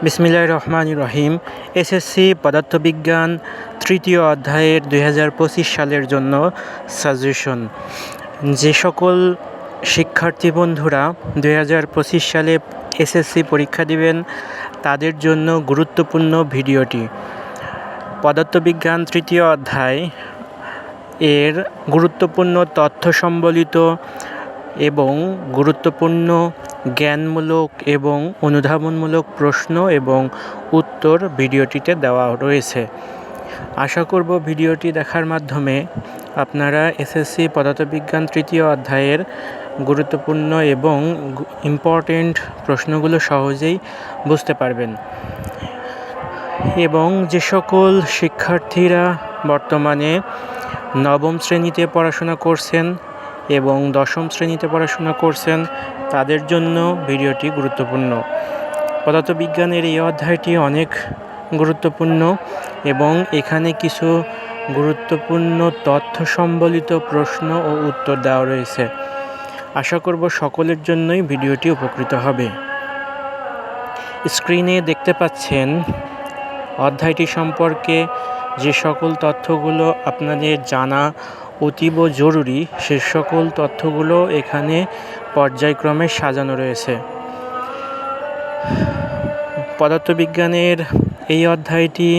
বিসমিল্লাহির রহমানির রহিম। এসএসসি পদার্থবিজ্ঞান তৃতীয় অধ্যায়ের 2025 সালের জন্য সাজেশন। যে সকল শিক্ষার্থী বন্ধুরা 2025 সালে এসএসসি পরীক্ষা দিবেন তাদের জন্য গুরুত্বপূর্ণ ভিডিওটি। পদার্থবিজ্ঞান তৃতীয় অধ্যায় এর গুরুত্বপূর্ণ তথ্য সম্বলিত এবং গুরুত্বপূর্ণ জ্ঞানমূলক এবং অনুধাবনমূলক প্রশ্ন এবং উত্তর ভিডিওটিতে দেওয়া রয়েছে। আশা করব ভিডিওটি দেখার মাধ্যমে আপনারা এসএসসি পদার্থবিজ্ঞান তৃতীয় অধ্যায়ের গুরুত্বপূর্ণ এবং ইম্পর্টেন্ট প্রশ্নগুলো সহজেই বুঝতে পারবেন। এবং যে সকল শিক্ষার্থীরা বর্তমানে নবম শ্রেণীতে পড়াশোনা করছেন এবং দশম শ্রেণীতে পড়াশোনা করছেন তাদের জন্য ভিডিওটি গুরুত্বপূর্ণ। পদার্থবিজ্ঞানের এই অধ্যায়টি অনেক গুরুত্বপূর্ণ এবং এখানে কিছু গুরুত্বপূর্ণ তথ্য সম্বলিত প্রশ্ন ও উত্তর দেওয়া রয়েছে। আশা করব সকলের জন্যই ভিডিওটি উপকৃত হবে। স্ক্রিনে দেখতে পাচ্ছেন অধ্যায়টি সম্পর্কে যে সকল তথ্যগুলো আপনাদের জানা অতীব জরুরি সে সকল তথ্যগুলো এখানে পর্যায়ক্রমে সাজানো রয়েছে। পদার্থবিজ্ঞানের এই অধ্যায়টি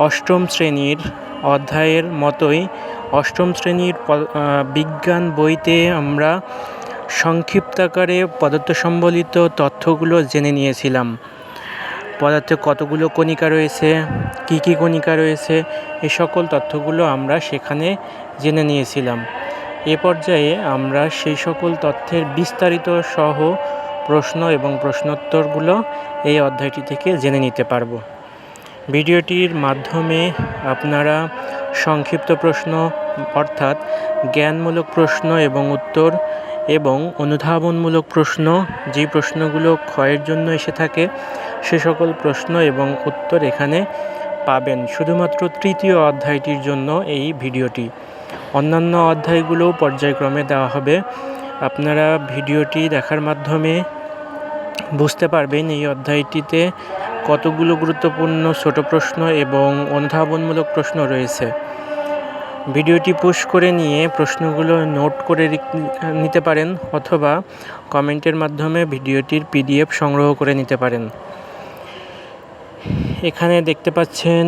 অষ্টম শ্রেণীর অধ্যায়ের মতোই অষ্টম শ্রেণীর বিজ্ঞান বইতে আমরা সংক্ষিপ্ত আকারে পদার্থ সম্বলিত তথ্যগুলো জেনে নিয়েছিলাম। পদার্থে কতগুলো কণিকা রয়েছে, কি কি কণিকা রয়েছে, এই সকল তথ্যগুলো আমরা সেখানে জেনে নিয়েছিলাম। এ পর্যায়ে আমরা সেই সকল তথ্যের বিস্তারিত সহ প্রশ্ন এবং প্রশ্নোত্তরগুলো এই অধ্যায়টি থেকে জেনে নিতে পারব। ভিডিওটির মাধ্যমে আপনারা সংক্ষিপ্ত প্রশ্ন অর্থাৎ জ্ঞানমূলক প্রশ্ন এবং উত্তর এবং অনুধাবনমূলক প্রশ্ন, যে প্রশ্নগুলো ক্ষয়ের জন্য এসে থাকে সে সকল প্রশ্ন এবং উত্তর এখানে পাবেন শুধুমাত্র তৃতীয় অধ্যায়টির জন্য এই ভিডিওটি। অন্যান্য অধ্যায়গুলোও পর্যায়ক্রমে দেওয়া হবে। আপনারা ভিডিওটি দেখার মাধ্যমে বুঝতে পারবেন এই অধ্যায়টিতে কতগুলো গুরুত্বপূর্ণ ছোট প্রশ্ন এবং অনুধাবনমূলক প্রশ্ন রয়েছে। ভিডিওটি পুশ করে নিয়ে প্রশ্নগুলো নোট করে নিতে পারেন অথবা কমেন্টের মাধ্যমে ভিডিওটির PDF সংগ্রহ করে নিতে পারেন। এখানে দেখতে পাচ্ছেন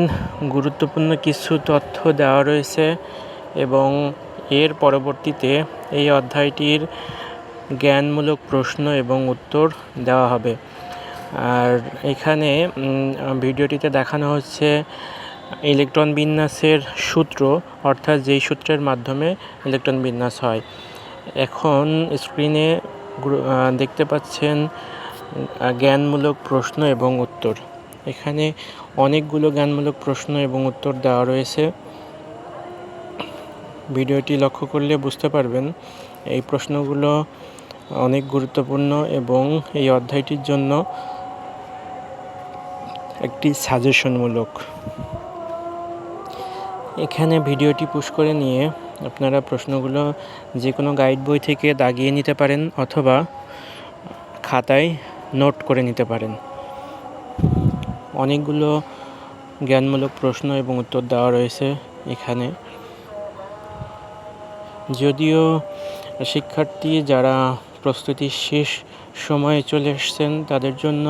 গুরুত্বপূর্ণ কিছু তথ্য দেওয়া রয়েছে এবং এর পরবর্তীতে এই অধ্যায়টির জ্ঞানমূলক প্রশ্ন এবং উত্তর দেওয়া হবে। আর এখানে ভিডিওটিতে দেখানো হচ্ছে ইলেকট্রন বিন্যাসের সূত্র, অর্থাৎ যেই সূত্রের মাধ্যমে ইলেকট্রন বিন্যাস হয়। এখন স্ক্রিনে দেখতে পাচ্ছেন জ্ঞানমূলক প্রশ্ন এবং উত্তর। এখানে অনেকগুলো জ্ঞানমূলক প্রশ্ন এবং উত্তর দেওয়া রয়েছে। ভিডিওটি লক্ষ্য করলে বুঝতে পারবেন এই প্রশ্নগুলো অনেক গুরুত্বপূর্ণ এবং এই অধ্যায়টির জন্য একটি সাজেশনমূলক। এখানে ভিডিওটি পুশ করে নিয়ে আপনারা প্রশ্নগুলো যে কোনো গাইড বই থেকে দাগিয়ে নিতে পারেন অথবা খাতায় নোট করে নিতে পারেন। অনেকগুলো জ্ঞানমূলক প্রশ্ন এবং উত্তর দেওয়া রয়েছে এখানে। যদিও শিক্ষার্থী যারা প্রস্তুতির শেষ সময়ে চলে এসেছেন তাদের জন্য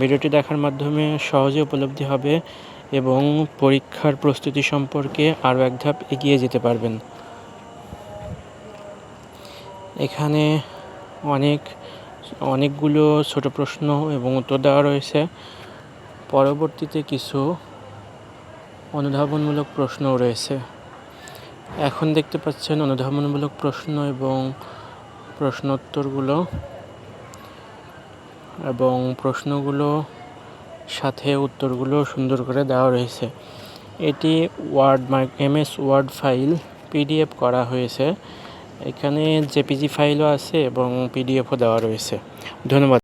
ভিডিওটি দেখার মাধ্যমে সহজে উপলব্ধি হবে এবং পরীক্ষার প্রস্তুতি সম্পর্কে আরও এক ধাপ এগিয়ে যেতে পারবেন। এখানে অনেকগুলো ছোট প্রশ্ন এবং উত্তর দেওয়া রয়েছে। পরবর্তীতে কিছু অনুধাবনমূলক প্রশ্নও রয়েছে। এখন দেখতে পাচ্ছেন অনুধাবনমূলক প্রশ্ন এবং প্রশ্নোত্তরগুলো এবং প্রশ্নগুলো সাথে উত্তরগুলো সুন্দর করে দেওয়া রয়েছে। এটি MS ওয়ার্ড ফাইল PDF করা হয়েছে। এখানে JPG ফাইলও আছে এবং PDFও দেওয়া রয়েছে। ধন্যবাদ।